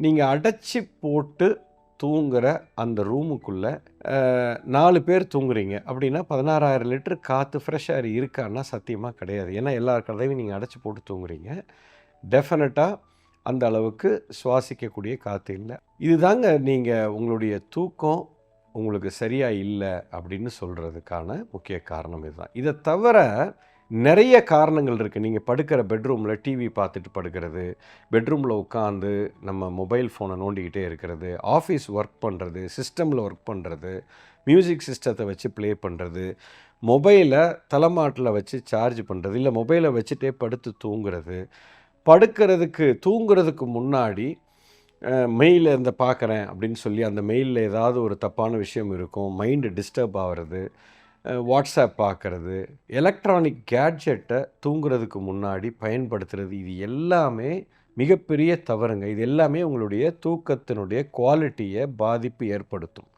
நீங்கள் அடைச்சி போட்டு தூங்குற அந்த ரூமுக்குள்ளே 4 பேர் தூங்குறீங்க அப்படின்னா 16,000 லிட்டர் காற்று ஃப்ரெஷ் ஏர் இருக்கான்னா சத்தியமாக கிடையாது. ஏன்னா எல்லா கதவையும் நீங்கள் அடைச்சி போட்டு தூங்குறீங்க. டெஃபினட்டாக அந்த அளவுக்கு சுவாசிக்கக்கூடிய காற்று இல்லை. இதுதாங்க நீங்கள் உங்களுடைய தூக்கம் உங்களுக்கு சரியாக இல்லை அப்படின்னு சொல்கிறதுக்கான முக்கிய காரணம் இதுதான். இதை தவிர நிறைய காரணங்கள் இருக்குது. நீங்கள் படுக்கிற பெட்ரூமில் டிவி பார்த்துட்டு படுக்கிறது, பெட்ரூமில் உட்காந்து நம்ம மொபைல் ஃபோனை நோண்டிக்கிட்டே இருக்கிறது, ஆஃபீஸ் ஒர்க் பண்ணுறது, சிஸ்டமில் ஒர்க் பண்ணுறது, மியூசிக் சிஸ்டத்தை வச்சு ப்ளே பண்ணுறது, மொபைலை தலைமாட்டில் வச்சு சார்ஜ் பண்ணுறது, இல்லை மொபைலை வச்சுட்டே படுத்து தூங்குறது, தூங்குறதுக்கு முன்னாடி மெயில் பார்க்குறேன் அப்படின்னு சொல்லி அந்த மெயிலில் ஏதாவது ஒரு தப்பான விஷயம் இருக்கும், மைண்டு டிஸ்டர்ப் ஆகிறது, வாட்ஸ்அப் பார்க்குறது, எலக்ட்ரானிக் கேட்ஜெட்டை தூங்குறதுக்கு முன்னாடி பயன்படுத்துகிறது, இது எல்லாமே மிகப்பெரிய தவறுங்க. இது எல்லாமே உங்களுடைய தூக்கத்தினுடைய குவாலிட்டியை பாதிப்பு ஏற்படுத்தும்.